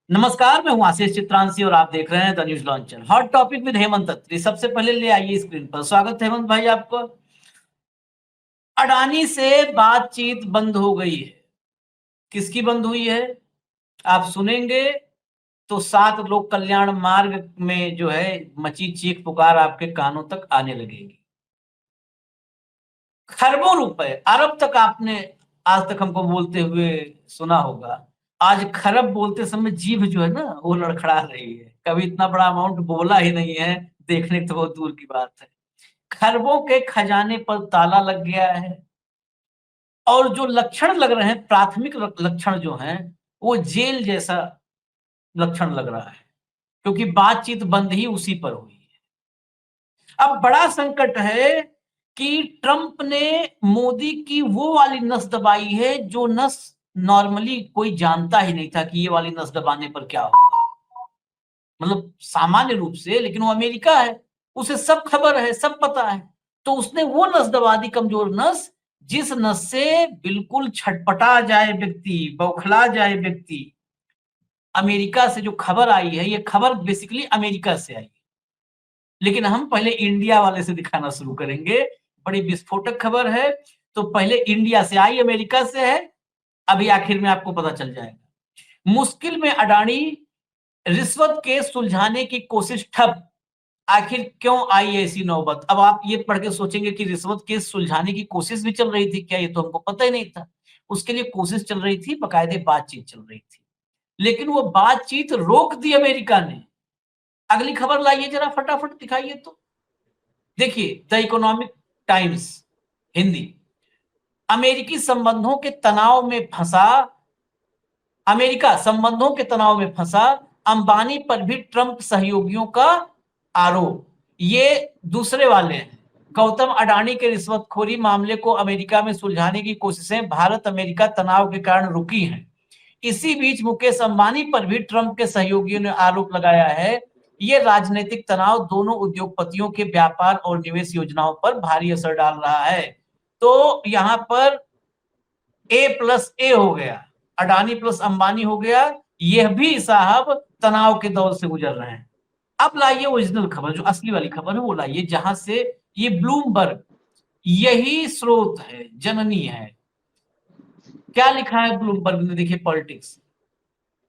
नमस्कार, मैं हूं आशीष चित्रांशी और आप देख रहे हैं the news launcher. Hot topic with Hemant Atri. सबसे पहले ले आइए स्क्रीन पर। स्वागत है हेमंत भाई आपको। अडानी से बातचीत बंद हो गई है। किसकी बंद हुई है आप सुनेंगे तो 7 लोक कल्याण मार्ग में जो है मची चीख पुकार आपके कानों तक आने लगेगी। खरबों रुपए, अरब तक आपने आज तक हमको बोलते हुए सुना होगा। आज खरब बोलते समय जीभ जो है ना वो लड़खड़ा रही है। कभी इतना बड़ा अमाउंट बोला ही नहीं है, देखने तो बहुत दूर की बात है। खरबों के खजाने पर ताला लग गया है और जो लक्षण लग रहे हैं, प्राथमिक लक्षण जो हैं, वो जेल जैसा लक्षण लग रहा है, क्योंकि बातचीत बंद ही उसी पर हुई है। अब बड़ा संकट है कि ट्रंप ने मोदी की वो वाली नस दबाई है जो नस नॉर्मली कोई जानता ही नहीं था कि ये वाली नस दबाने पर क्या होगा। मतलब सामान्य रूप से, लेकिन वो अमेरिका है, उसे सब खबर है, सब पता है। तो उसने वो नस दबा दी, कमजोर नस, जिस नस से बिल्कुल छटपटा जाए व्यक्ति, बौखला जाए व्यक्ति। अमेरिका से जो खबर आई है, ये खबर बेसिकली अमेरिका से आई, लेकिन हम पहले इंडिया वाले से दिखाना शुरू करेंगे। बड़ी विस्फोटक खबर है, तो पहले इंडिया से आई, अमेरिका से है। अभी आखिर में आपको पता चल जाएगा। मुश्किल में अडानी, रिश्वत केस सुलझाने की कोशिश ठप। आखिर क्यों आई ऐसी नौबत? अब आप ये पढ़ के सोचेंगे कि रिश्वत केस सुलझाने की कोशिश भी चल रही थी क्या? ये तो हमको पता ही नहीं था। उसके लिए कोशिश चल रही थी, बकायदे बातचीत चल रही थी, लेकिन वो बातचीत रोक दी अमेरिका ने। अगली खबर लाइए जरा, फटाफट दिखाइए तो। देखिए, द इकोनॉमिक टाइम्स हिंदी। अमेरिकी संबंधों के तनाव में फंसा अमेरिका संबंधों के तनाव में फंसा, अंबानी पर भी ट्रंप सहयोगियों का आरोप। ये दूसरे वाले हैं। गौतम अडानी के रिश्वतखोरी मामले को अमेरिका में सुलझाने की कोशिशें भारत अमेरिका तनाव के कारण रुकी हैं। इसी बीच मुकेश अंबानी पर भी ट्रंप के सहयोगियों ने आरोप लगाया है। ये राजनीतिक तनाव दोनों उद्योगपतियों के व्यापार और निवेश योजनाओं पर भारी असर डाल रहा है। तो यहां पर A+A हो गया, अडानी प्लस अंबानी हो गया। यह भी साहब तनाव के दौर से गुजर रहे हैं। अब लाइए ओरिजिनल खबर, जो असली वाली खबर है वो लाइए, जहां से ये ब्लूमबर्ग, यही स्रोत है, जननी है। क्या लिखा है ब्लूमबर्ग ने? देखिए पॉलिटिक्स,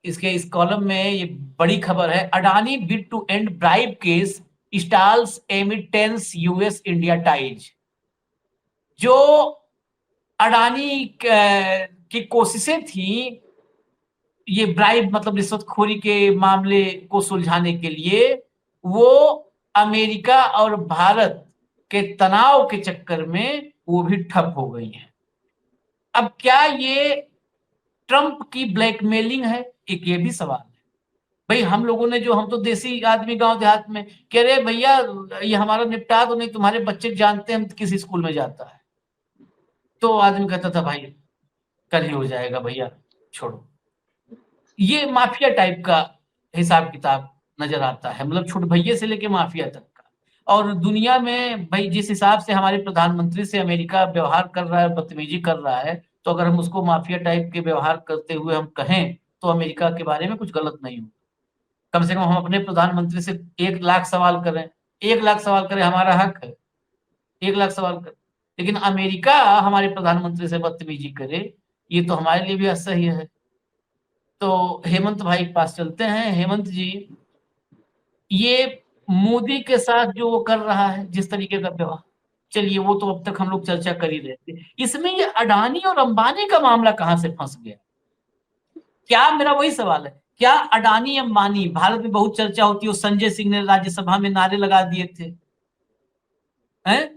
इसके इस कॉलम में ये बड़ी खबर है। Adani bid to end bribe case stalls amid tense US India ties. जो अडानी की कोशिशें थी, ये ब्राइब मतलब रिश्वतखोरी के मामले को सुलझाने के लिए, वो अमेरिका और भारत के तनाव के चक्कर में वो भी ठप हो गई हैं। अब क्या ये ट्रंप की ब्लैकमेलिंग है? एक ये भी सवाल है। भाई हम लोगों ने, जो हम तो देसी आदमी गांव देहात में, कह रहे भैया ये हमारा निपटा दो, नहीं तुम्हारे बच्चे जानते हैं हम किस स्कूल में जाता है। तो आदमी कहता था भाई कल ही हो जाएगा भैया, छोड़ो। ये माफिया टाइप का हिसाब किताब नजर आता है, मतलब छोटे भैये से लेके माफिया तक का। और दुनिया में भाई जिस हिसाब से हमारे प्रधानमंत्री से अमेरिका व्यवहार कर रहा है, बदतमीजी कर रहा है, तो अगर हम उसको माफिया टाइप के व्यवहार करते हुए हम कहें तो अमेरिका के बारे में कुछ गलत नहीं हो। कम से कम हम अपने प्रधानमंत्री से 1 लाख सवाल करें, 1 लाख सवाल करें, हमारा हक है, 1 लाख सवाल करें। लेकिन अमेरिका हमारे प्रधानमंत्री से बदतमीजी करे, ये तो हमारे लिए भी असह्य है। तो हेमंत भाई के पास चलते हैं। हेमंत जी, ये मोदी के साथ जो वो कर रहा है, जिस तरीके का व्यवहार, चलिए वो तो अब तक हम लोग चर्चा कर ही रहे थे। इसमें ये अडानी और अंबानी का मामला कहां से फंस गया? क्या, मेरा वही सवाल है, क्या अडानी अंबानी, भारत में बहुत चर्चा होती है, संजय सिंह ने राज्यसभा में नारे लगा दिए थे, हैं?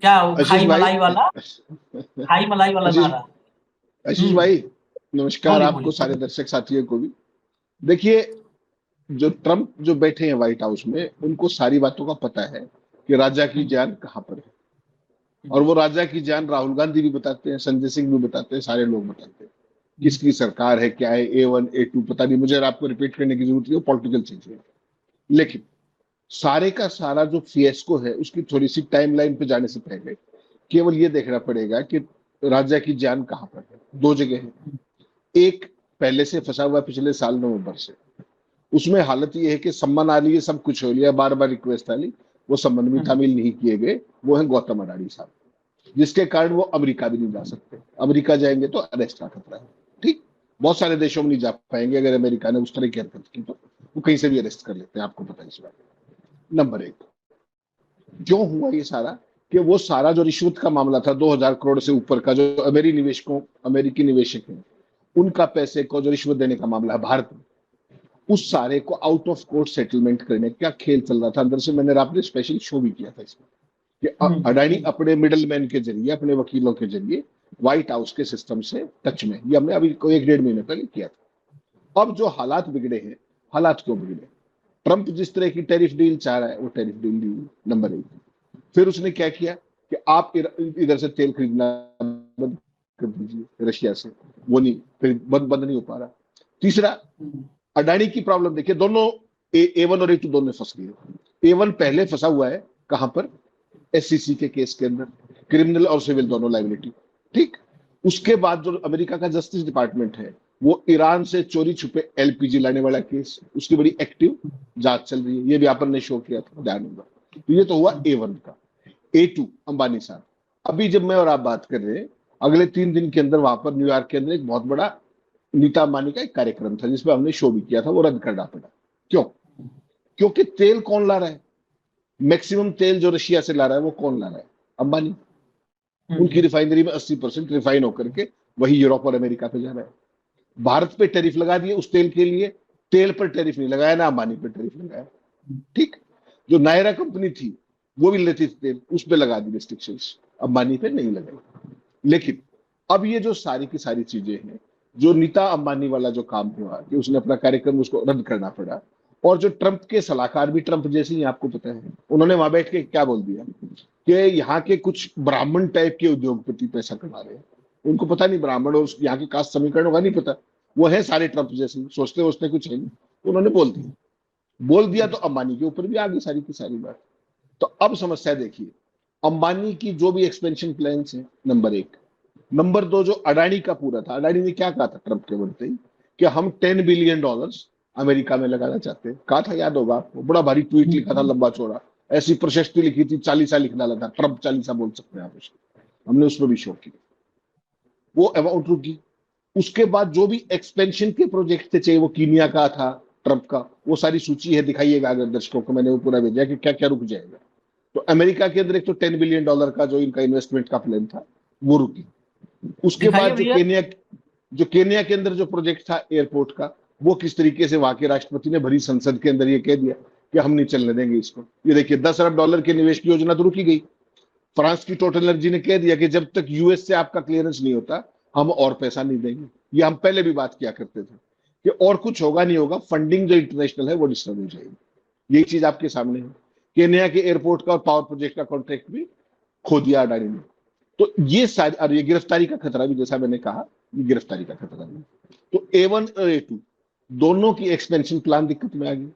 क्या वो आशीष खाई भाई। मलाई वाला, खाई मलाई वाला आशीष नारा? आशीष हम्म। भाई, नमस्कार बोलिए आपको, बोलिए। सारे दर्शक साथियों को भी। देखिए, जो ट्रम्प जो बैठे हैं व्हाइट हाउस में, उनको सारी बातों का पता है कि राजा की हम्म, जान कहाँ पर है। हम्म, और वो राजा की जान राहुल गांधी भी बताते हैं, संजय सिंह भी बताते हैं, सारे लोग बताते हैं। हम्म, किसकी सरकार है, क्या है, A1 A2 पता नहीं, मुझे आपको रिपीट करने की जरूरत नहीं है, पॉलिटिकल चीज है। लेकिन सारे का सारा जो फिएस्को है, उसकी थोड़ी सी टाइमलाइन पे जाने से पहले केवल ये देखना पड़ेगा कि राजा की जान कहाँ पर है। दो जगह है। एक, पहले से फंसा हुआ है पिछले साल नवंबर से। उसमें हालत ये है कि सम्मन आ रही है, सब कुछ हो लिया, बार बार रिक्वेस्ट आ रही, वो सम्मन में शामिल नहीं किए गए, वो है गौतम अडानी साहब, जिसके कारण वो अमेरिका भी नहीं जा सकते। अमेरिका जाएंगे तो अरेस्ट का खतरा है। ठीक, बहुत सारे देशों में नहीं जा पाएंगे, अगर अमेरिका ने उस तरह की हरकत की तो वो कहीं से भी अरेस्ट कर लेते हैं, आपको पता है इस बात। नंबर एक, क्यों हुआ ये सारा, कि वो सारा जो रिश्वत का मामला था 2000 करोड़ से ऊपर का, जो अमेरिकी निवेशक हैं उनका पैसे को जो रिश्वत देने का मामला है भारत में, उस सारे को आउट ऑफ कोर्ट सेटलमेंट करने का खेल चल रहा था अंदर से। मैंने आपने स्पेशल शो भी किया था इसमें कि अडानी अपने मिडल मैन के जरिए, अपने वकीलों के जरिए व्हाइट हाउस के सिस्टम से टच में, ये हमने अभी कोई 1-1.5 महीने पहले किया था। अब जो हालात बिगड़े हैं, हालात क्यों बिगड़े, ट्रंप जिस तरह की टैरिफ डील चाह रहा है वो टैरिफ डील नहीं हुई, नंबर एक। फिर उसने क्या किया कि आप इधर से तेल खरीदना बंद कर दीजिए रशिया से, वो नहीं, फिर बंद नहीं हो पा रहा। तीसरा, अडानी की प्रॉब्लम देखिए, दोनों A1 और A2 दोनों फंस गए। A1 पहले फंसा हुआ है कहां पर, SEC के केस के अंदर, क्रिमिनल और सिविल दोनों लाइबिलिटी। ठीक, उसके बाद जो अमेरिका का जस्टिस डिपार्टमेंट है, वो ईरान से चोरी छुपे LPG लाने वाला केस, उसकी बड़ी एक्टिव जांच चल रही है, ये भी आपन ने शो किया था, ध्यान होगा। तो ये तो हुआ A1 का। A2 अंबानी साहब, अभी जब मैं और आप बात कर रहे हैं, अगले 3 दिन के अंदर वहां पर न्यूयॉर्क के अंदर एक बहुत बड़ा नीता अंबानी का एक कार्यक्रम था, जिसमें हमने शो भी किया था, वो रद्द करना पड़ा। क्यों? क्योंकि तेल कौन ला रहा है, मैक्सिमम तेल जो रशिया से ला रहा है वो कौन ला रहा है, अंबानी। उनकी रिफाइनरी में 80% रिफाइन होकर के वही यूरोप और अमेरिका पे जा रहा है। भारत पे टैरिफ लगा दिए उस तेल के लिए, तेल पर टैरिफ नहीं लगाया, ना अंबानी पे टैरिफ लगाया। ठीक, जो नायरा कंपनी थी वो भी लेती थी तेल, उस पर लगा दी रिस्ट्रिक्शंस, अंबानी पे नहीं लगाई। लेकिन अब ये जो सारी की सारी चीजें हैं, जो नीता अंबानी वाला जो काम हुआ कि उसने अपना कार्यक्रम उसको रद्द करना पड़ा, और जो ट्रंप के सलाहकार भी ट्रंप जैसे ही, आपको पता है, उन्होंने वहां बैठ के क्या बोल दिया कि यहाँ के कुछ ब्राह्मण टाइप के उद्योगपति पैसा कमा रहे हैं, उनको पता नहीं ब्राह्मण और यहाँ के कास्ट समीकरण होगा नहीं पता, वो है सारे ट्रंप जैसे, सोचते उसने कुछ है नहीं, उन्होंने बोल दिया तो अंबानी के ऊपर भी आ गई सारी की सारी बात। तो अब समस्या देखिए, अंबानी की जो भी एक्सपेंशन प्लान है, नंबर एक। नंबर दो, जो अडानी का पूरा था, अडानी ने क्या कहा था ट्रंप के बनते ही, कि हम $10 बिलियन अमेरिका में लगाना चाहते हैं, कहा था, याद होगा आपको, बड़ा भारी ट्वीट लिखा था लंबा चौड़ा, ऐसी प्रशस्ति लिखी थी, 40 लिख डाला था, ट्रंप 40 बोल सकते हैं आप उसको, हमने उसमें भी शो किया, वो अमाउंट रुकी। उसके बाद जो भी एक्सपेंशन के प्रोजेक्ट थे, चाहे वो कीनिया का था, ट्रंप का, वो सारी सूची है, दिखाइएगा अगर दर्शकों को, मैंने वो पूरा भेजा कि क्या क्या रुक जाएगा। तो अमेरिका के अंदर एक तो $10 बिलियन का जो इनका इन्वेस्टमेंट का प्लान था वो रुकी। उसके बाद जो केनिया के अंदर जो प्रोजेक्ट था एयरपोर्ट का, वो किस तरीके से वहां के राष्ट्रपति ने भरी संसद के अंदर ये कह दिया कि हम नहीं चलने देंगे इसको। ये देखिए, $10 अरब के निवेश की योजना तो रुकी गई। फ्रांस की टोटल एनर्जी ने कह दिया कि जब तक यूएस से आपका क्लियरेंस नहीं होता हम और पैसा नहीं देंगे। ये हम पहले भी बात किया करते थे कि और कुछ होगा नहीं होगा, फंडिंग जो इंटरनेशनल है वो डिस्टर्ब हो जाएगी। यही चीज आपके सामने है। केन्या के एयरपोर्ट का और पावर प्रोजेक्ट का कॉन्ट्रैक्ट भी खो दिया अडानी ने। तो ये सारी, और ये गिरफ्तारी का खतरा भी, जैसा मैंने कहा, ये गिरफ्तारी का खतरा भी। तो A1 और A2 दोनों की एक्सपेंशन प्लान दिक्कत में आ गई।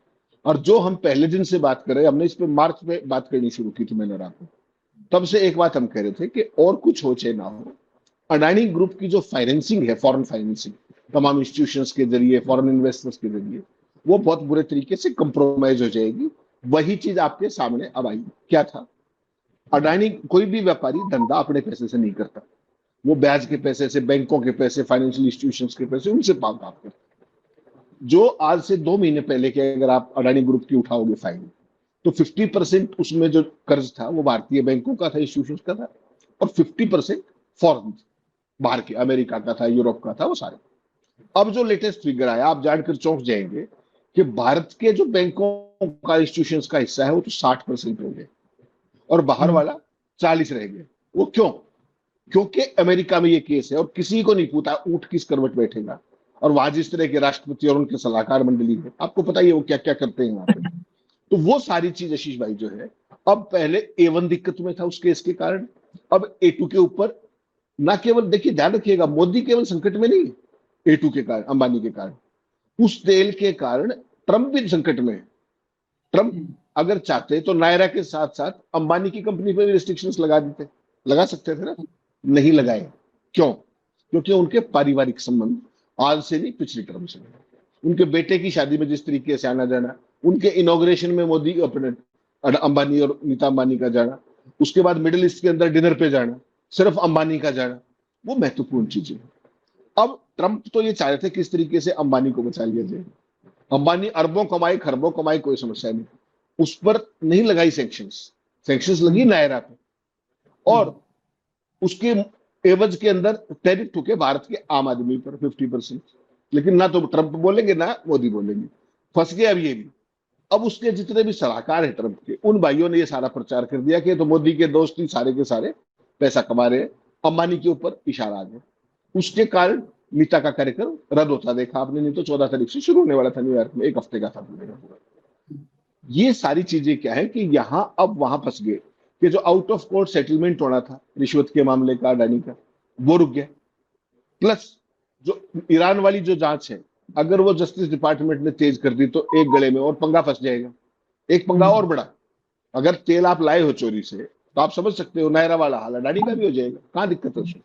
और जो हम पहले दिन से बात कर रहे हैं, हमने इस पे मार्च में बात करनी शुरू की थी मैंने रात को, तब से एक बात हम कह रहे थे कि और कुछ हो चाहे ना हो, अडानी ग्रुप की जो फाइनेंसिंग है, फॉरेन फाइनेंसिंग, तमाम इंस्टीट्यूशंस के जरिए, फॉरेन इन्वेस्टर्स के जरिए, वो बहुत बुरे तरीके से कंप्रोमाइज हो जाएगी। वही चीज आपके सामने अब आई। क्या था, अडानी, कोई भी व्यापारी धंधा अपने पैसे से नहीं करता, वो ब्याज के पैसे से, बैंकों के पैसे, फाइनेंशियल इंस्टीट्यूशंस के पैसे, उनसे काम करता। जो आज से 2 महीने पहले के अगर आप अडानी ग्रुप की उठाओगे फाइल, तो 50% उसमें जो कर्ज था वो भारतीय बैंकों का था, इंस्टीट्यूशंस का था, और 50% फॉरेन, बाहर के, अमेरिका का था, यूरोप का था, वो सारे। अब जो लेटेस्ट फिगर आया, आप जानकर चौंक जाएंगे कि भारत के जो बैंकों का, इंस्टीट्यूशंस का हिस्सा है वो तो 60% हो गए, और बाहर वाला 40 रह गए। वो क्यों? क्योंकि अमेरिका में ये केस है और किसी को नहीं पूछा ऊंट किस करवट बैठेगा। और वहां जिस तरह के राष्ट्रपति और उनके सलाहकार मंडली है, आपको पता ही है वो क्या क्या करते हैं वहां पे। तो वो सारी चीज आशीष भाई जो है, अब पहले A1 दिक्कत में था उस केस के कारण, अब A2 के ऊपर, ना केवल, देखिए ध्यान रखिएगा, मोदी केवल संकट में नहीं है A2 के कारण, अंबानी के कारण, उस तेल के कारण ट्रंप भी संकट में है। ट्रंप अगर चाहते तो नायरा के साथ साथ अंबानी की कंपनी पर भी रिस्ट्रिक्शंस लगा सकते थे ना, नहीं लगाए। क्यों? क्योंकि उनके पारिवारिक संबंध आज से नहीं, पिछली टर्म से। उनके बेटे की शादी में जिस तरीके से आना जाना, उनके इनॉग्रेशन में मोदी अपने अंबानी और नीता अंबानी का जाना, उसके बाद मिडिल ईस्ट के अंदर डिनर पे जाना, सिर्फ अंबानी का जाना, वो महत्वपूर्ण चीजें हैं। अब ट्रंप तो ये चाह रहे थे किस तरीके से अंबानी को बचा लिया जाए। अंबानी अरबों कमाई, खरबों कमाई, कोई समस्या नहीं, उस पर नहीं लगाई सैंक्शंस। सैंक्शंस लगी नायरा पे, और उसके एवज के अंदर टैरिफ ठुके भारत के आम आदमी पर 50%। लेकिन ना तो ट्रंप बोलेंगे ना मोदी बोलेंगे, फंस गए अब ये भी। अब उसके जितने भी सलाहकार हैं ट्रंप के, उन भाइयों ने ये सारा प्रचार कर दिया कि तो मोदी के दोस्त ही सारे के सारे पैसा कमा रहे हैं, अंबानी के ऊपर इशारा आ गया। उसके कारण नीता का कार्यक्रम रद्द होता देखा आपने, नहीं तो 14 तारीख से शुरू होने वाला था न्यूयॉर्क में, एक हफ्ते का था पूरा। ये सारी चीजें क्या है कि यहां अब वहां फंस गए कि जो आउट ऑफ कोर्ट सेटलमेंट होना था रिश्वत के मामले का, अडानी का, वो रुक गया। प्लस जो ईरान वाली जो जांच है, अगर वो जस्टिस डिपार्टमेंट ने तेज कर दी तो एक गले में और पंगा फंस जाएगा। एक पंगा और बड़ा, अगर तेल आप लाए हो चोरी से, तो आप समझ सकते हो नायरा वाला हाल अडानी का भी हो जाएगा, कहां दिक्कत है उसमें।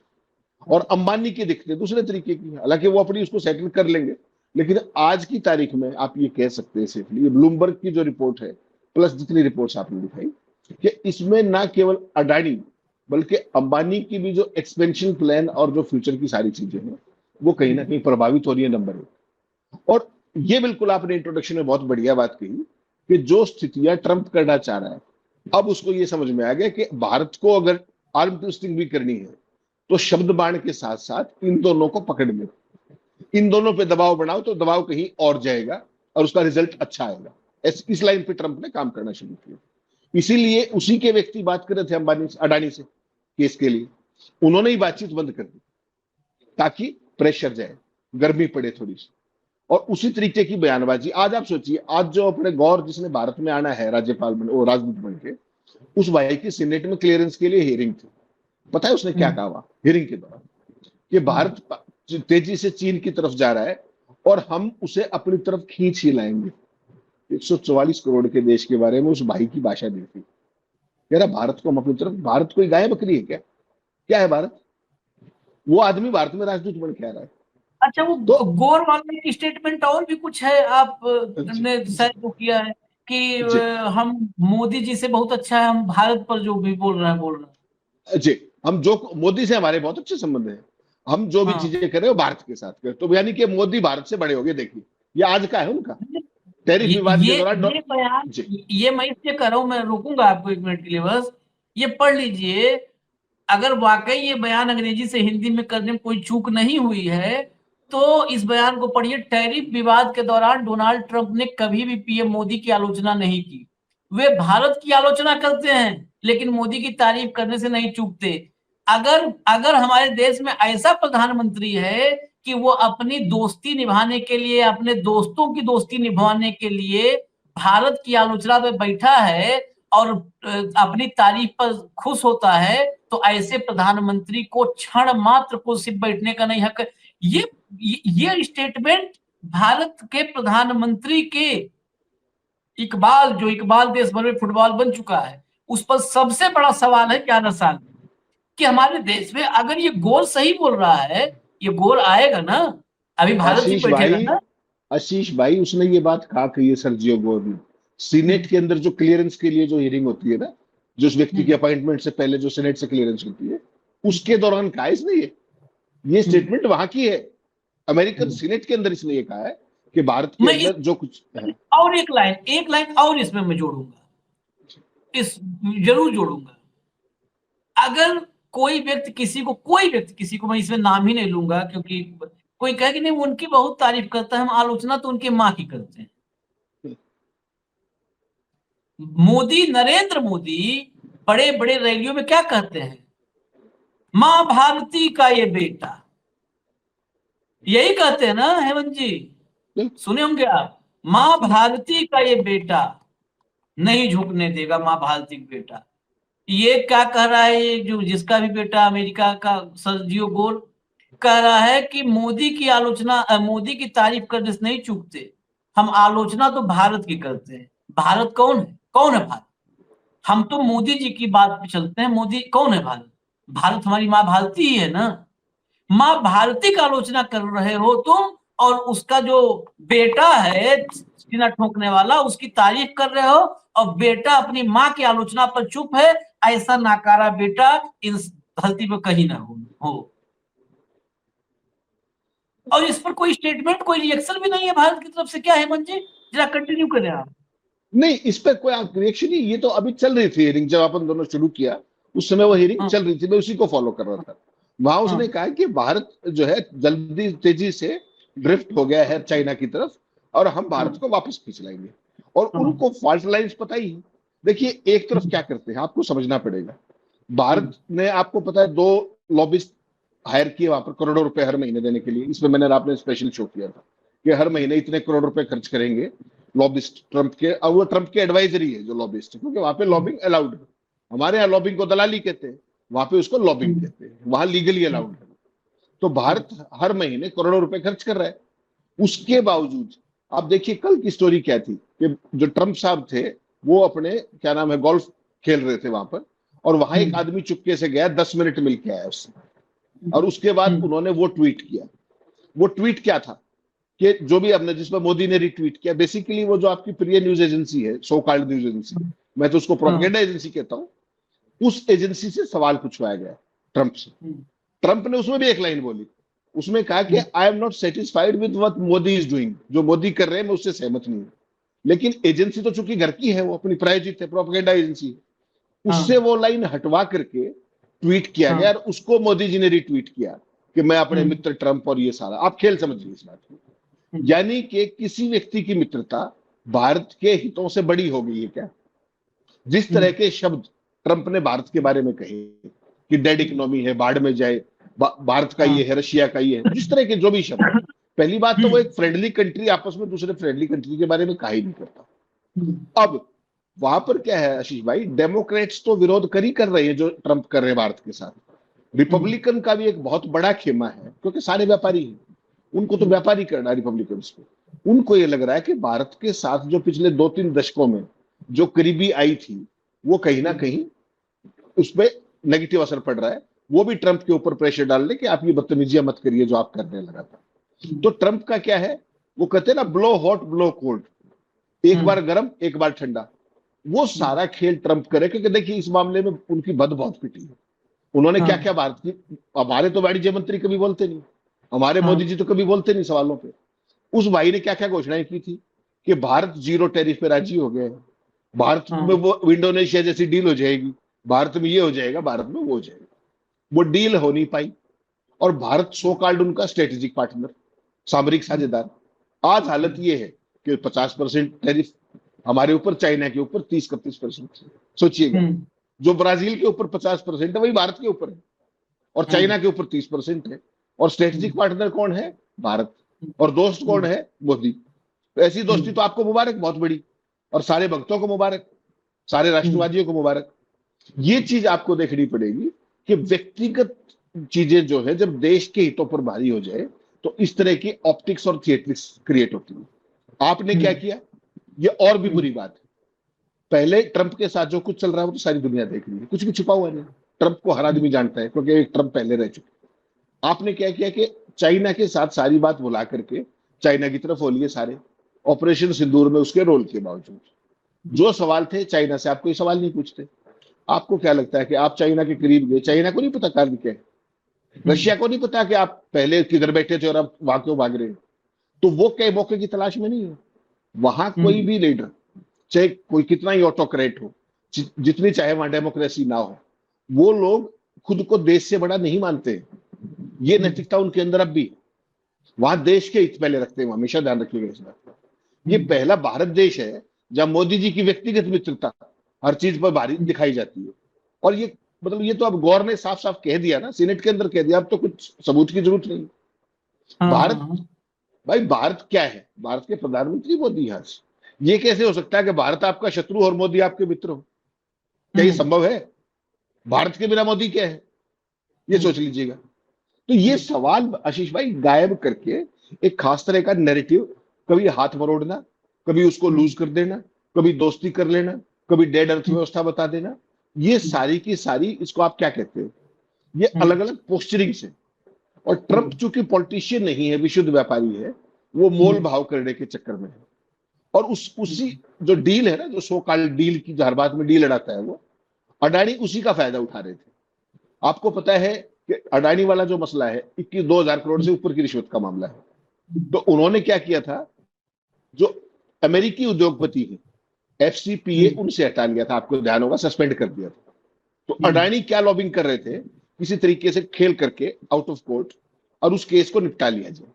और अंबानी की दिक्कतें दूसरे तरीके की, हालांकि वो अपनी उसको सेटल कर लेंगे, लेकिन आज की तारीख में आप ये कह सकते हैं सेफली, ये ब्लूमबर्ग की जो रिपोर्ट है प्लस जितनी रिपोर्ट्स आपने दिखाई, कि इसमें ना केवल अडानी बल्कि अंबानी की भी जो एक्सपेंशन प्लान और जो फ्यूचर की सारी चीजें हैं वो कहीं ना कहीं प्रभावित हो रही है, नंबर 1। और ये बिल्कुल आपने इंट्रोडक्शन में बहुत बढ़िया बात कही कि जो स्थितियां ट्रंप करना चाह रहा है, अब उसको ये समझ में आ गया कि भारत को अगर आर्म ट्विस्टिंग भी करनी है तो शब्द बाण के साथ साथ इन दोनों को पकड़ लो, इन दोनों पे दबाव बनाओ तो दबाव कहीं और जाएगा और उसका रिजल्ट अच्छा आएगा। इस लाइन पे ट्रंप ने काम करना शुरू किया। इसीलिए उसी के व्यक्ति बात कर रहे थे अंबानी अडानी से केस के लिए, उन्होंने ही बातचीत बंद कर दी ताकि प्रेशर जाए, गर्मी पड़े थोड़ी सी। और उसी तरीके की बयानबाजी आज आप सोचिए, आज जो अपने गौर जिसने भारत में आना है राज्यपाल बन, वो राजदूत बन के, उस भाई की सीनेट में क्लियरेंस के लिए हियरिंग थी। पता है उसने क्या कहा हियरिंग के दौरान? कि भारत तेजी से चीन की तरफ जा रहा है और हम उसे अपनी तरफ खींच ही लाएंगे। 144 करोड़ के देश के बारे में उस भाई की भाषा देखी, कह रहा भारत को हम अपनी तरफ, भारत कोई गाय बकरी है क्या? क्या है भारत? वो आदमी भारत में राजदूत बन के आ रहा है। अच्छा, वो तो गोर वाले की स्टेटमेंट और भी कुछ है, आप ने शायद वो किया है कि हम मोदी जी से बहुत अच्छा है, हम भारत पर जो भी बोल रहे हैं जी, हम जो मोदी से हमारे बहुत अच्छे संबंध है, हम जो भी चीजें कर रहे हैं वो भारत के साथ कर, तो यानी कि मोदी भारत से बड़े हो गए। देखिए ये आज का है उनका टैरिफ विवाद के दौरान। ये बयान, ये मैं इसलिए कर रहा हूं, मैं रोकूंगा आपको 1 मिनट के लिए बस, ये पढ़ लीजिए। अगर वाकई ये बयान अंग्रेजी से हिंदी में करने में कोई चूक नहीं हुई है तो इस बयान को पढ़िए। टैरिफ विवाद के दौरान डोनाल्ड ट्रंप ने कभी भी पीएम मोदी की आलोचना नहीं की। वे भारत की आलोचना करते हैं लेकिन मोदी की तारीफ करने से नहीं चूकते। अगर अगर हमारे देश में ऐसा प्रधानमंत्री है कि वो अपनी दोस्ती निभाने के लिए, अपने दोस्तों की दोस्ती निभाने के लिए भारत की आलोचना पे बैठा है और अपनी तारीफ पर खुश होता है, तो ऐसे प्रधानमंत्री को क्षण मात्र को सिर्फ बैठने का नहीं हक। ये स्टेटमेंट भारत के प्रधानमंत्री के इकबाल, जो इकबाल देश भर में फुटबॉल बन चुका है, उस पर सबसे बड़ा सवाल है 11 साल कि हमारे देश में अगर ये गोल सही बोल रहा है, ये गोल आएगा ना, अभी भारत ही बैठेगा ना। आशीष भाई उसने ये बात कहा कि ये सर्जियो गोर ने सीनेट के अंदर जो क्लियरेंस के लिए जो हियरिंग होती है ना, जो उस व्यक्ति की अपॉइंटमेंट से पहले जो सीनेट से क्लियरेंस होती है, उसके दौरान कहा इसने ये स्टेटमेंट वहां की है। अमेरिकन सीनेट के अंदर इसने ये कहा है कि भारत के अंदर जो कुछ है। और एक लाइन और इसमें मैं जोड़ूंगा, जरूर जोड़ूंगा। अगर कोई व्यक्ति किसी को, मैं इसमें नाम ही नहीं लूंगा क्योंकि कोई कहे कि नहीं उनकी बहुत तारीफ करता है, हम आलोचना तो उनके माँ की करते हैं। नरेंद्र मोदी बड़े बड़े रैलियों में क्या कहते हैं? मां भारती का ये बेटा, यही कहते हैं ना हेमंत जी, सुने होंगे आप। मां भारती का ये बेटा नहीं झुकने देगा, मां भारती का बेटा। ये क्या कह रहा है? ये जो जिसका भी बेटा अमेरिका का सर्जियो गोर कह रहा है कि मोदी की आलोचना, मोदी की तारीफ करने से नहीं चूकते, हम आलोचना तो भारत की करते हैं। भारत कौन है? कौन है भारत? हम तो मोदी जी की बात पे चलते हैं। मोदी कौन है? भारत हमारी माँ भारती ही है ना। माँ भारती का आलोचना कर रहे हो तुम, और उसका जो बेटा है सीना ठोकने वाला उसकी तारीफ कर रहे हो, और बेटा अपनी माँ की आलोचना पर चुप है। ऐसा नाकारा बेटा इस धरती पे कहीं ना हो। और इस पर कोई स्टेटमेंट, कोई रिएक्शन भी नहीं है भारत की तरफ से। क्या हेमंत जी, जरा कंटिन्यू करें आप। नहीं, इस पे कोई रिएक्शन नहीं, ये तो अभी चल रही थी हियरिंग, जब अपन दोनों शुरू किया उस समय वो हियरिंग हाँ चल रही थी, मैं उसी को फॉलो कर रहा था। वहां हाँ उसने कहा कि भारत जो है जल्दी तेजी से ड्रिफ्ट हो गया है चाइना की तरफ, और हम हाँ भारत को वापस खींच लाएंगे। और हाँ उनको फॉल्ट लाइंस पता ही है। देखिए, एक तरफ क्या करते हैं आपको समझना पड़ेगा। भारत ने, आपको पता है, 2 लॉबिस्ट हायर किए वहां पर करोड़ों रुपए हर महीने देने के लिए। इसमें मैंने आपने स्पेशल शो किया था कि हर महीने इतने करोड़ रुपए खर्च करेंगे लॉबिस्ट ट्रंप के, और वो ट्रंप के एडवाइजरी है जो लॉबिस्ट है, क्योंकि वहां पे लॉबिंग अलाउड है। हमारे यहाँ लॉबिंग को दलाली कहते हैं, वहां पे उसको लॉबिंग कहते हैं, वहां लीगली अलाउड है। तो भारत हर महीने करोड़ों रुपए खर्च कर रहा है। उसके बावजूद आप देखिए कल की स्टोरी क्या थी कि जो ट्रंप साहब थे वो अपने, क्या नाम है, गोल्फ खेल रहे थे वहां पर, और वहां एक आदमी चुपके से गया, 10 मिनट मिल के आया उससे, और उसके बाद उन्होंने वो ट्वीट किया। वो ट्वीट क्या था कि जो भी आपने, जिसमें मोदी ने रिट्वीट किया, बेसिकली वो जो आपकी प्रिय न्यूज एजेंसी है, सो कॉल्ड न्यूज एजेंसी, मैं तो उसको प्रोपेगेंडा एजेंसी कहता हूं, उस एजेंसी से सवाल पूछवाया गया ट्रंप से। ट्रंप ने उसमें भी एक लाइन बोली, उसमें कहा कि I am not satisfied with what Modi is doing, जो मोदी कर रहे हैं मैं उससे सहमत नहीं हूं। लेकिन एजेंसी तो चूंकि घर की है, वो अपनी प्रायोजित है, प्रोपेगेंडा एजेंसी, उससे वो लाइन हटवा करके ट्वीट किया गया, और उसको मोदी जी ने रिट्वीट किया कि मैं अपने मित्र ट्रंप, और ये सारा आप खेल समझिए इस बात को। यानी कि किसी व्यक्ति की मित्रता भारत के हितों से बड़ी हो गई है क्या? जिस तरह के शब्द ट्रंप ने भारत के बारे में कहे कि डेड इकोनॉमी है, बाढ़ में जाए, भारत का ये है, रशिया का ये है, जिस तरह के जो भी शब्द, पहली बात तो वो एक फ्रेंडली कंट्री आपस में दूसरे फ्रेंडली कंट्री के बारे में कहा ही नहीं करता। अब वहां पर क्या है आशीष भाई, डेमोक्रेट्स तो विरोध कर रहे हैं जो ट्रंप कर रहे हैं भारत के साथ। रिपब्लिकन का भी एक बहुत बड़ा खेमा है, क्योंकि सारे व्यापारी हैं, उनको तो व्यापारी करना है रिपब्लिकन को। उनको ये लग रहा है कि भारत के साथ जो पिछले 2-3 दशकों में जो करीबी आई थी, वो कहीं ना कहीं उस पर नेगेटिव असर पड़ रहा है। वो भी ट्रंप के ऊपर प्रेशर डाल रहे कि आप ये बदतमीजियां मत करिए जो आप करने लगा था। तो ट्रंप का क्या है, वो कहते हैं ना, ब्लो हॉट ब्लो कोल्ड, एक बार गर्म एक बार ठंडा। वो सारा खेल ट्रंप करे, क्योंकि देखिए इस मामले में उनकी बद बहुत पिटी है। उन्होंने क्या क्या भारत की, हमारे तो वाणिज्य मंत्री कभी बोलते नहीं, हमारे मोदी जी तो कभी बोलते नहीं सवालों पे। उस भाई ने क्या क्या घोषणाएं की थी कि भारत जीरो टैरिफ पे राजी हो गए, भारत में वो इंडोनेशिया जैसी डील हो जाएगी, भारत में ये हो जाएगा, भारत में वो हो जाएगा। वो डील हो नहीं पाई, और भारत सो कॉल्ड उनका स्ट्रेटेजिक पार्टनर, सामरिक साझेदार। आज हालत ये है कि 50% टैरिफ हमारे ऊपर, चाइना के ऊपर 30-31%। सोचिएगा, जो ब्राजील के ऊपर 50% है वही भारत के ऊपर है, और चाइना के ऊपर 30% है। और स्ट्रेटेजिक पार्टनर कौन है? भारत। और दोस्त कौन है? मोदी। तो ऐसी दोस्ती तो आपको मुबारक, बहुत बड़ी, और सारे भक्तों को मुबारक, सारे राष्ट्रवादियों को मुबारक। ये चीज आपको देखनी पड़ेगी कि व्यक्तिगत चीजें जो है जब देश के हितों पर भारी हो जाए, तो इस तरह की ऑप्टिक्स और थिएट्रिक्स क्रिएट होती है। आपने क्या किया, ये और भी बुरी बात है। पहले ट्रंप के साथ जो कुछ चल रहा है वो तो सारी दुनिया देख रही है, कुछ भी छुपा हुआ नहीं। ट्रंप को हर आदमी जानता है, क्योंकि एक ट्रंप पहले रह चुके। आपने क्या किया कि चाइना के साथ सारी बात भुला करके चाइना की तरफ हो लिए सारे, ऑपरेशन सिंदूर में उसके रोल के बावजूद। जो सवाल थे चाइना से, आप कोई सवाल नहीं पूछते। आपको क्या लगता है कि आप चाइना के करीब गए, चाइना को नहीं पता कारण क्या है, रशिया को नहीं पता कि आप पहले किधर बैठे थे और अब वहां क्यों भाग रहे हैं। तो वो कई मौके की तलाश में नहीं है। वहां कोई भी लीडर, चाहे कोई कितना ही ऑटोक्रेट हो, जितनी चाहे वहां डेमोक्रेसी ना हो, वो लोग खुद को देश से बड़ा नहीं मानते। ये नैतिकता उनके अंदर अब भी, वहां देश के हित पहले रखते हैं, हमेशा ध्यान रखिएगा इस बात का। ये पहला भारत देश है जहां मोदी जी की व्यक्तिगत मित्रता हर चीज पर भारी दिखाई जाती है। और ये मतलब ये तो अब गौर ने साफ साफ कह दिया ना, सीनेट के अंदर कह दिया, अब तो कुछ सबूत की जरूरत नहीं। भारत, भाई भारत क्या है, भारत के प्रधानमंत्री मोदी है। ये कैसे हो सकता है कि भारत आपका शत्रु और मोदी आपके मित्र हो? क्या ये संभव है? भारत के बिना मोदी क्या है, ये सोच लीजिएगा। तो ये सवाल आशीष भाई गायब करके एक खास तरह का नैरेटिव, कभी हाथ मरोड़ना, कभी उसको लूज कर देना, कभी दोस्ती कर लेना, कभी डेड अर्थव्यवस्था बता देना, ये सारी की सारी, इसको आप क्या कहते हो, ये अलग अलग पोस्चरिंग से और ट्रंप चूंकि पॉलिटिशियन नहीं है, विशुद्ध व्यापारी है, वो मोल भाव करने के चक्कर में है। और उसी जो डील है ना, जो सो कॉल्ड डील की, जो हर बात में डील लड़ाता है, वो अडानी उसी का फायदा उठा रहे थे। आपको पता है कि अडानी वाला जो मसला है 21-2 हजार करोड़ से ऊपर की रिश्वत का मामला है। तो उन्होंने क्या किया था, जो अमेरिकी उद्योगपति है एफसीपीए, उनसे हटा लिया था, आपको ध्यान होगा, सस्पेंड कर दिया था। तो अडानी क्या लॉबिंग कर रहे थे, किसी तरीके से खेल करके आउट ऑफ कोर्ट, और उस केस को निपटा लिया जाए।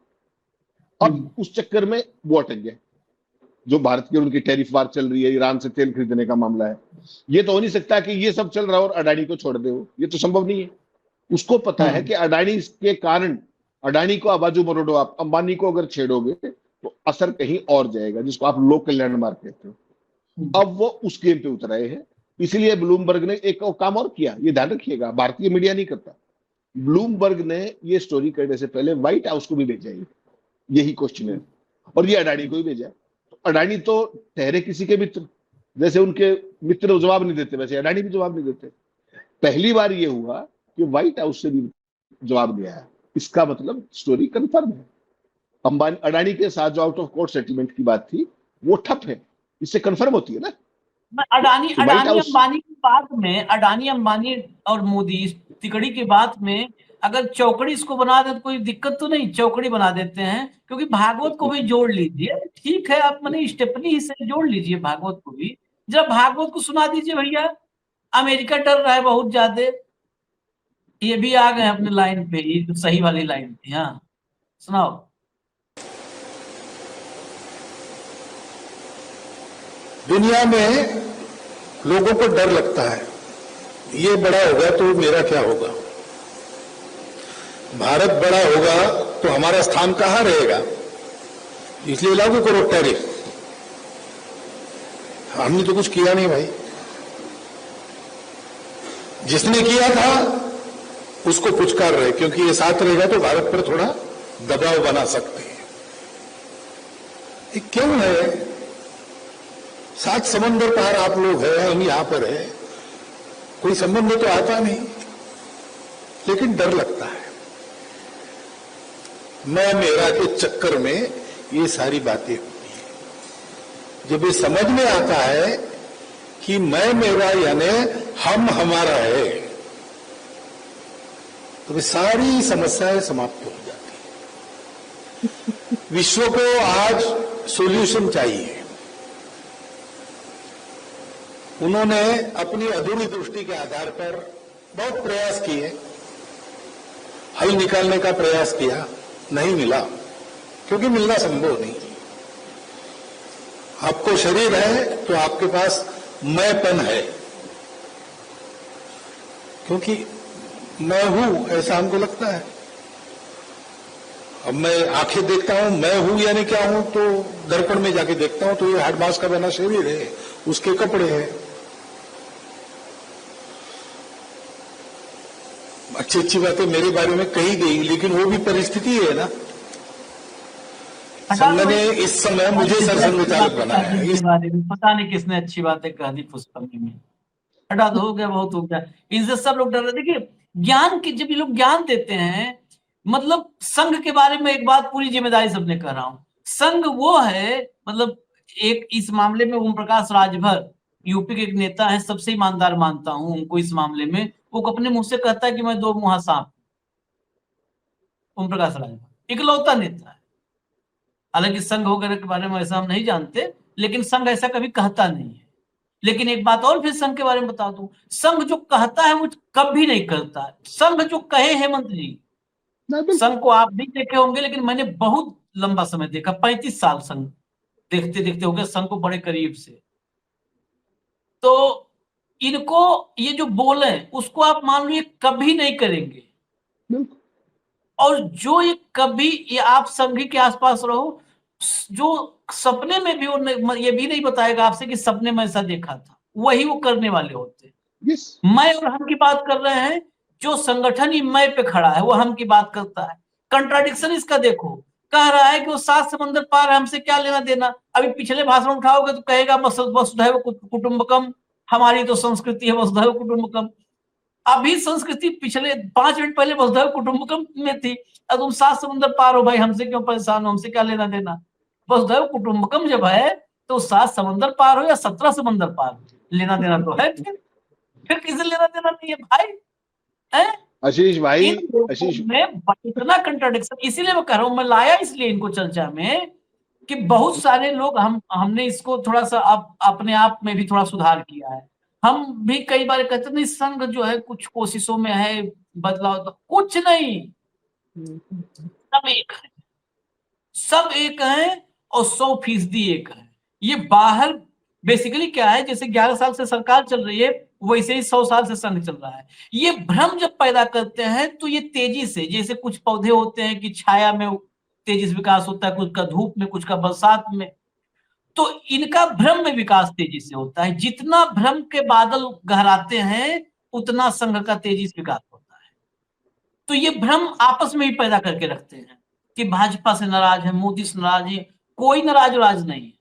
अब उस चक्कर में वो अटक गए। जो भारत की उनकी टैरिफ वार चल रही है, ईरान से तेल खरीदने का मामला है, ये तो हो नहीं सकता कि ये सब चल रहा हो और अडानी को छोड़ दे, ये तो संभव नहीं है। उसको पता है कि अडानी के कारण, अडानी को आबाजू मरोड़ो आप, अंबानी को अगर छेड़ोगे तो असर कहीं और जाएगा, जिसको आप लोकल लैंडमार्क कहते हो। अब वो उस गेम पे उतर आए हैं। इसलिए ब्लूमबर्ग ने एक काम और किया, ये ध्यान रखिएगा, भारतीय मीडिया नहीं करता। ब्लूमबर्ग ने ये स्टोरी करने से पहले व्हाइट हाउस को भी भेजा यही क्वेश्चन है, और ये अडानी को भी भेजा। तो अडानी तो ठहरे किसी के मित्र, जैसे उनके मित्र जवाब नहीं देते, वैसे अडानी भी जवाब नहीं देते। पहली बार ये हुआ कि व्हाइट हाउस से भी जवाब दिया है। इसका मतलब स्टोरी कंफर्म है। अंबानी अडानी के साथ जो आउट ऑफ कोर्ट सेटलमेंट की बात थी वो ठप है, इससे कंफर्म होती है ना। अडानी तो व्हाइट अडानी हाउस, अंबानी की बात में, अडानी अंबानी और मोदी तिकड़ी की बात में अगर चौकड़ी इसको बना दे तो कोई दिक्कत तो नहीं, चौकड़ी बना देते हैं, क्योंकि भागवत को भी जोड़ लीजिए। ठीक है, आप मैंने स्टेपनी ही से जोड़ लीजिए भागवत को भी, जब भागवत को सुना दीजिए भैया। अमेरिका डर रहा है बहुत ज्यादा, ये भी आ गए अपने लाइन पे, ये तो सही वाली लाइन थी। हाँ सुनाओ। दुनिया में लोगों को डर लगता है, ये बड़ा होगा तो मेरा क्या होगा, भारत बड़ा होगा तो हमारा स्थान कहां रहेगा, इसलिए लागू करो टैरिफ। हमने तो कुछ किया नहीं भाई, जिसने किया था उसको पुचकार रहे, क्योंकि ये साथ रहेगा तो भारत पर थोड़ा दबाव बना सकते हैं। ये क्यों है, 7 समंदर पार आप लोग हैं, हम यहां पर है, कोई संबंध तो आता नहीं, लेकिन डर लगता है। मैं मेरा के चक्कर में ये सारी बातें होती है। जब ये समझ में आता है कि मैं मेरा यानी हम हमारा है, तो वे सारी समस्याएं समाप्त हो जाती है। विश्व को आज सॉल्यूशन चाहिए। उन्होंने अपनी अधूरी दृष्टि के आधार पर बहुत प्रयास किए, हल निकालने का प्रयास किया, नहीं मिला, क्योंकि मिलना संभव नहीं। आपको शरीर है तो आपके पास मैंपन है, क्योंकि मैं हूं ऐसा हमको लगता है। अब मैं आंखें देखता हूं, मैं हूं यानी क्या हूं, तो दर्पण में जाके देखता हूं तो ये हाड मांस का बना शरीर है, उसके कपड़े हैं, अच्छी अच्छी बातें मेरे बारे में कही गई, लेकिन वो भी परिस्थिति है ना। संघ ने इस समय मुझे सरसंघचालक बनाया है, इस बारे में पता नहीं किसने अच्छी बातें कह दी पुष्पमी में। हटा दो, हो गया, बहुत हो गया। इनसे सब लोग डर रहे। देखिए ज्ञान की, जब ये लोग ज्ञान देते हैं, मतलब संघ के बारे में एक बात पूरी जिम्मेदारी से अपने कह रहा हूं, संघ वो है, मतलब एक इस मामले में ओम प्रकाश राजभर यूपी के एक नेता है, सबसे ईमानदार मानता हूं उनको इस मामले में। वो अपने मुंह से कहता है कि मैं 2 मुहा सांप। ओम प्रकाश राजभर इकलौता नेता है। हालांकि संघ वगैरह के बारे में ऐसा हम नहीं जानते, लेकिन संघ ऐसा कभी कहता नहीं है। लेकिन एक बात और फिर संघ के बारे में बता दूं, संघ जो कहता है वो कभी नहीं करता है। संघ जो कहे, हेमंत जी, संघ को आप भी देखे होंगे, लेकिन मैंने बहुत लंबा समय देखा, 35 साल संघ देखते देखते हो गए संघ को बड़े करीब से। तो इनको ये जो बोले उसको आप मान लो ये कभी नहीं करेंगे। और जो ये कभी, ये आप संघी के आसपास रहो, जो सपने में भी वो ये भी नहीं बताएगा आपसे कि सपने में ऐसा देखा था, वही वो करने वाले होते हैं। मैं और हम की बात कर रहे हैं, जो संगठन ही मैं पे खड़ा है वो हम की बात करता है। कंट्राडिक्शन इसका देखो, कह रहा है कि वो 7 समंदर पार है, हमसे क्या लेना देना। अभी पिछले भाषण उठाओगे तो कहेगा वसुधैव कुटुंबकम, हमारी तो संस्कृति है वसुधैव कुटुंबकम। अभी संस्कृति पिछले 5 मिनट पहले वसुधैव कुटुंबकम में थी, अब तुम 7 समुंदर पार हो भाई, हमसे क्यों परेशान हो, हमसे क्या लेना देना। वसुधैव कुटुंबकम जब है तो 7 समंदर पार हो या 17 समंदर पार हो, लेना देना तो है। फिर किसी लेना देना नहीं है भाई, है? आशीष भाई, इन लोगों आशीष में इतना कंट्राडिक्शन, इसीलिए मैं कह रहा हूं, मैं लाया इसलिए इनको चर्चा में कि बहुत सारे लोग हमने इसको थोड़ा सा अपने आप में भी थोड़ा सुधार किया है। हम भी कई बार कहते नहीं संघ जो है कुछ कोशिशों में है बदलाव, तो कुछ नहीं, सब एक है, सब एक है और 100% एक है। ये बाहर बेसिकली क्या है, जैसे 11 साल से सरकार चल रही है वैसे ही 100 साल से संघ चल रहा है। ये भ्रम जब पैदा करते हैं तो ये तेजी से, जैसे कुछ पौधे होते हैं कि छाया में तेजी से विकास होता है, कुछ का धूप में, कुछ का बरसात में, तो इनका भ्रम में विकास तेजी से होता है। जितना भ्रम के बादल गहराते हैं उतना संघ का तेजी से विकास होता है। तो ये भ्रम आपस में ही पैदा करके रखते हैं कि भाजपा से नाराज है, मोदी से नाराज है, कोई नाराज नहीं है,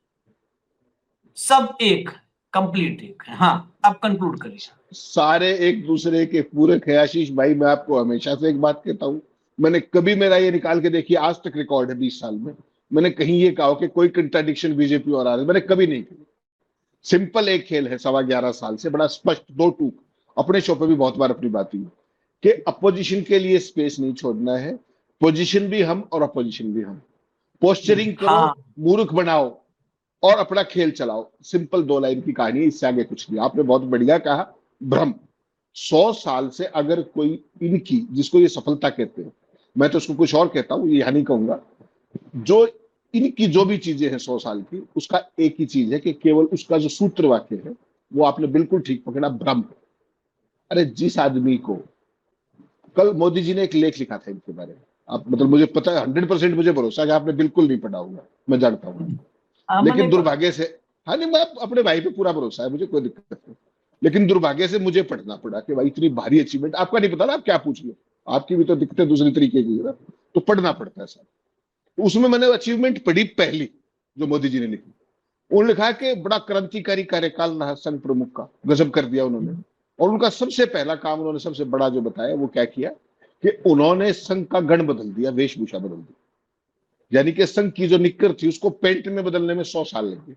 सब एक, कंप्लीट एक है। हाँ, अब कंक्लूड करिए। सारे एक दूसरे के पूरे थे। आशीष भाई, मैं आपको हमेशा से एक बात कहता हूं, मैंने कभी, मेरा ये निकाल के देखिए, आज तक रिकॉर्ड है 20 साल में, मैंने कहीं ये कहा कि कोई कंट्राडिक्शन बीजेपी और आरएसएस, मैंने कभी नहीं की। सिंपल एक खेल है 11.25 साल से, बड़ा स्पष्ट, दो टूक, अपने शो पे भी बहुत बार अपनी बात हुई कि अपोजिशन के लिए स्पेस नहीं छोड़ना है, पोजीशन भी हम और अपोजिशन भी हम, पोस्चरिंग करो, हाँ। मूर्ख बनाओ और अपना खेल चलाओ। सिंपल 2 लाइन की कहानी है, इससे आगे कुछ नहीं। आपने बहुत बढ़िया कहा, भ्रम। 100 साल से अगर कोई इनकी, जिसको ये सफलता कहते हैं, मैं तो उसको कुछ और कहता हूं, ये यहाँ नहीं कहूंगा, जो इनकी जो भी चीजें हैं 100 साल की, उसका एक ही चीज है कि केवल उसका जो सूत्र वाक्य है वो आपने बिल्कुल ठीक पकड़ा, भ्रम। अरे जिस आदमी को, कल मोदी जी ने एक लेख लिखा था इनके बारे में, आप मतलब मुझे पता है 100% मुझे भरोसा है कि आपने बिल्कुल नहीं पढ़ा होगा, मैं जानता हूँ, लेकिन दुर्भाग्य से, हाँ नहीं, मैं अपने भाई पे पूरा भरोसा है, मुझे कोई दिक्कत नहीं, लेकिन दुर्भाग्य से मुझे पढ़ना पड़ा कि भाई इतनी भारी अचीवमेंट, आपका नहीं पता ना, आप क्या पूछ लो, आपकी भी तो दिक्कतें दूसरी तरीके की है ना, तो पढ़ना पड़ता है सर। तो उसमें मैंने अचीवमेंट पढ़ी पहली, जो मोदी जी ने लिखी, उन्होंने लिखा कि बड़ा क्रांतिकारी कार्यकाल रहा संघ प्रमुख का, गजब कर दिया उन्होंने। और उनका सबसे पहला काम, उन्होंने सबसे बड़ा जो बताया वो क्या किया कि उन्होंने संघ का गण बदल दिया, वेशभूषा बदल दी। यानी कि संघ की जो निक्कर थी उसको पेंट में बदलने में 100 साल लगे।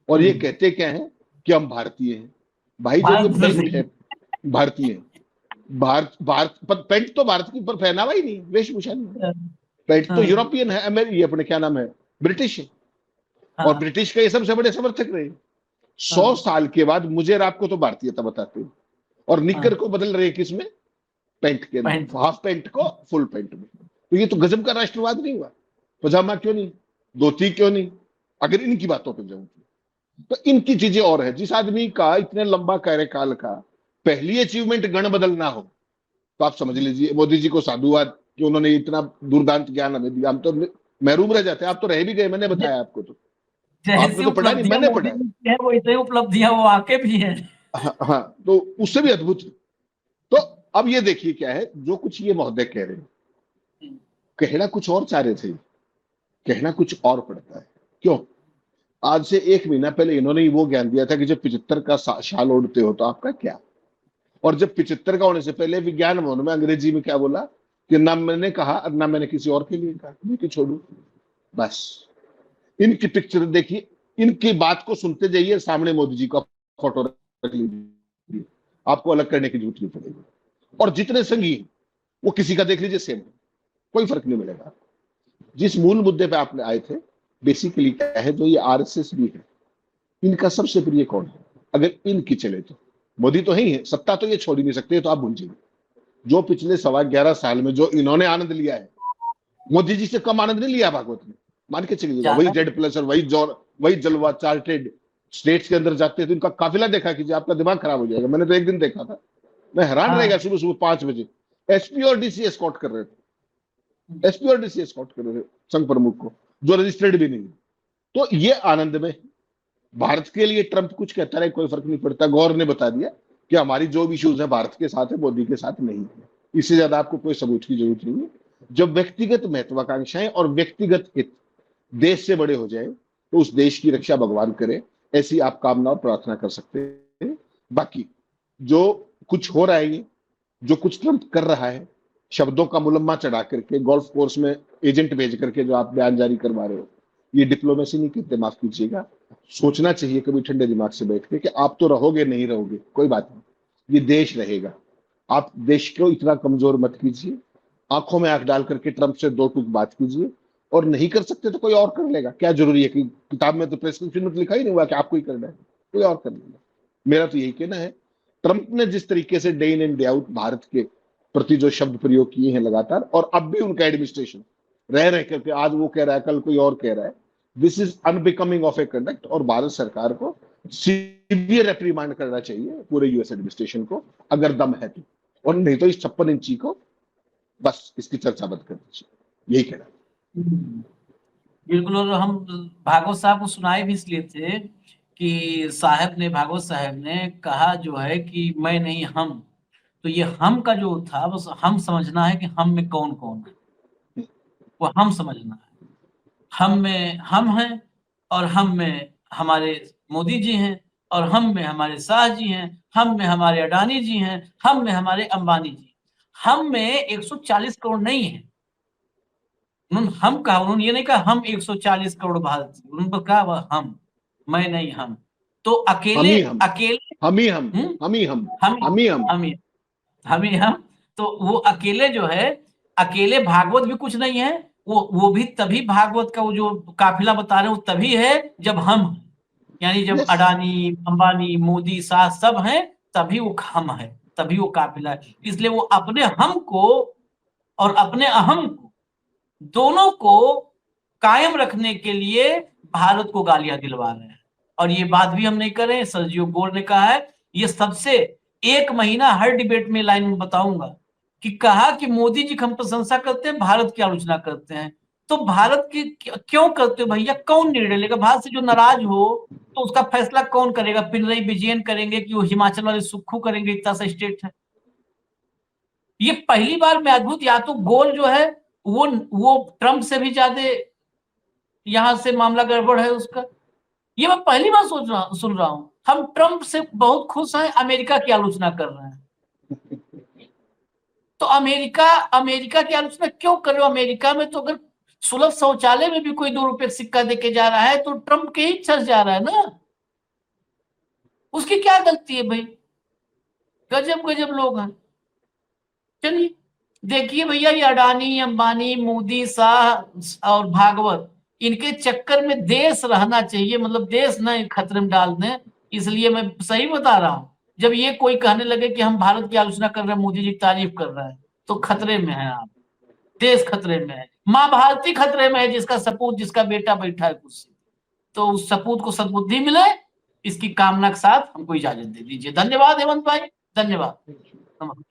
और ये कहते क्या है कि हम भारतीय हैं। भाई जब ये पेंट है, भारतीय है, भारत भारत पेंट तो भारत की पर पहनावा ही नहीं, वेशभूषा नहीं, पेंट तो यूरोपियन है, ये अपने क्या नाम है, ब्रिटिश है, और ब्रिटिश के ये सबसे बड़े समर्थक रहे। 100 साल के बाद मुझे और आपको तो भारतीयता बताते हैं, और निक्कर को बदल रहे किसमें, पैंट के अंदर, हाफ पैंट को फुल पैंट में। तो ये तो गजब का राष्ट्रवाद नहीं हुआ? पजामा क्यों नहीं, धोती क्यों नहीं, अगर इनकी बातों पर जाऊं तो इनकी चीजें और है। जिस आदमी का इतने लंबा कार्यकाल का पहली अचीवमेंट गण बदलना हो, तो आप समझ लीजिए मोदी जी को साधुवाद कि उन्होंने इतना दुर्दांत ज्ञान हमें दिया। हम तो महरूम रह जाते हैं, आप तो रह भी गए, मैंने बताया आपको, तो आपने तो पढ़ा नहीं, मैंने पढ़ा है, वो इतनी उपलब्धियां वो आके भी है। हाँ, तो उससे भी अद्भुत। तो अब ये देखिए क्या है, जो कुछ ये महोदय कह रहे हैं, कहना कुछ और चाह रहे थे, कहना कुछ और पड़ता है। क्यों? आज से 1 महीना पहले इन्होंने ही वो ज्ञान दिया था कि जब 75 का शाल ओढ़ते हो तो आपका क्या, और जब 75 का होने से पहले विज्ञान भवन में अंग्रेजी में क्या बोला कि ना मैंने कहा और ना मैंने किसी और के लिए कहा, मैं छोड़ू। बस इनकी पिक्चर देखिए, इनकी बात को सुनते जाइए, सामने मोदी जी का फोटो रख लीजिए, आपको अलग करने की जरूरत नहीं पड़ेगी। और जितने संगी वो किसी का देख लीजिए सेम, कोई फर्क नहीं मिलेगा। जिस मूल मुद्दे पे आपने आए थे, बेसिकली क्या है, जो ये आरएसएस भी है, इनका सबसे प्रिय कौन है? अगर इनकी चले तो मोदी तो ही है, सत्ता तो ये छोड़ ही नहीं सकते, तो आप भूलिए। जो पिछले 11.25 साल में जो इन्होंने आनंद लिया है, मोदी जी से कम आनंद नहीं लिया भागवत में, मान के चलिए। वही Z+ और वही जलवा चार्टेड स्टेट्स के अंदर जाते हैं तो इनका काफिला देखा कीजिए, आपका दिमाग खराब हो जाएगा। मैंने तो एक दिन देखा था, मैं हैरान रह गया। सुबह 5 बजे एसपी और डीसी एस्कॉर्ट कर रहे थे, एसपी और डीसी एस्कॉर्ट कर रहे थे संघ प्रमुख को, जो रजिस्टर्ड भी नहीं। तो ये आनंद में भारत के लिए ट्रंप कुछ कहता रहे, कोई फर्क नहीं पड़ता। गौर ने बता दिया कि हमारी जो भी इश्यूज है भारत के साथ है, मोदी के साथ नहीं है। इससे ज्यादा आपको कोई सबूत की जरूरत नहीं है। जब व्यक्तिगत महत्वाकांक्षाएं और व्यक्तिगत हित देश से बड़े हो जाए तो उस देश की रक्षा भगवान करे, ऐसी आप कामना और प्रार्थना कर सकते हैं। बाकी जो कुछ हो रहा है, जो कुछ ट्रंप कर रहा है, शब्दों का मुलम्मा चढ़ा करके, गोल्फ कोर्स में एजेंट भेज करके जो आप बयान जारी करवा रहे हो, ये डिप्लोमेसी नहीं कहते, माफ कीजिएगा। सोचना चाहिए कभी ठंडे दिमाग से बैठ के कि आप तो रहोगे नहीं रहोगे, कोई बात नहीं, ये देश रहेगा। आप देश को इतना कमजोर मत कीजिए, आंखों में आंख डाल करके ट्रंप से दो टूक बात कीजिए, और नहीं कर सकते तो कोई और कर लेगा। क्या जरूरी है कि किताब में तो प्रेस्क्रिप्शन में लिखा ही नहीं हुआ कि आपको ही करना है, कोई और कर लेगा। मेरा तो यही कहना है, ट्रंप ने जिस तरीके से day in and day out Bharat के प्रति जो शब्द प्रयोग किए हैं लगातार, और अब भी उनका एडमिनिस्ट्रेशन रह करके, आज वो कह रहा है, कल कोई और कह रहा है, this is unbecoming of A conduct. और भारत सरकार को सीवियर रिप्रीमांड करना चाहिए पूरे यूएस एडमिनिस्ट्रेशन को, अगर दम है तो, और नहीं तो इस 56 इंची को बस इसकी चर्चा बंद कर दीजिए, यही कहना है। बिल्कुल। और हम भागवत साहब को सुनाए भी इसलिए थे कि भागवत साहब ने कहा जो है कि मैं नहीं हम, तो ये हम का जो था, बस हम समझना है कि हम में कौन कौन है, वो हम समझना है। हम में हम हैं, और हम में हमारे मोदी जी हैं, और हम में हमारे शाह जी हैं, हम में हमारे अडानी जी हैं, हम में हमारे अंबानी जी। हम में 140 करोड़ नहीं है। उन्होंने हम कहा, उन्होंने ये नहीं कहा हम 140 करोड़ भारतीय, उन्होंने कहा वह हम, मैं नहीं हम। तो अकेले हम ही हम। तो वो अकेले जो है, अकेले भागवत भी कुछ नहीं है। वो भी तभी भागवत का वो जो काफिला बता रहे हैं वो तभी है जब हम, यानी जब Yes. अडानी, अंबानी, मोदी, शाह सब हैं, तभी वो हम है, तभी वो काफिला है। इसलिए वो अपने हम को और अपने अहम को, दोनों को कायम रखने के लिए भारत को गालियां दिलवा रहे हैं। और ये बात भी हम नहीं कर रहे हैं, सर्जियो गोर ने कहा है, ये सबसे एक महीना हर डिबेट में लाइन में बताऊंगा कि कहा कि मोदी जी की हम प्रशंसा करते हैं, भारत की आलोचना करते हैं। तो भारत की क्यों करते हो भैया? कौन निर्णय लेगा? भारत से जो नाराज हो तो उसका फैसला कौन करेगा? पिनरई विजयन करेंगे कि वो हिमाचल वाले सुक्खू करेंगे? इतना सा स्टेट है। ये पहली बार में अद्भुत, या तो गोल जो है वो ट्रंप से भी ज्यादा यहां से मामला गड़बड़ है उसका। ये मैं पहली बार सुन रहा हूं। हम ट्रंप से बहुत खुश हैं, अमेरिका की आलोचना कर रहे हैं। तो अमेरिका की आलोचना क्यों कर रहे हो? अमेरिका में तो अगर सुलभ शौचालय में भी कोई 2 रुपए सिक्का देके जा रहा है तो ट्रंप के ही छस जा रहा है ना। उसकी क्या गलती है भाई? गजब गजब लोग हैं। चलिए देखिए भैया, ये अडानी, अंबानी, मोदी, शाह और भागवत, इनके चक्कर में देश रहना चाहिए, मतलब देश न खतरे में डाल दें। इसलिए मैं सही बता रहा हूं, जब ये कोई कहने लगे कि हम भारत की आलोचना कर रहे हैं, मोदी जी की तारीफ कर रहे हैं, तो खतरे में है आप, देश खतरे में है, माँ भारती खतरे में है, जिसका सपूत, जिसका बेटा बैठा है कुर्सी। तो उस सपूत को सद्बुद्धि मिले, इसकी कामना के साथ हमको इजाजत दे दीजिए। धन्यवाद हेमंत भाई, धन्यवाद।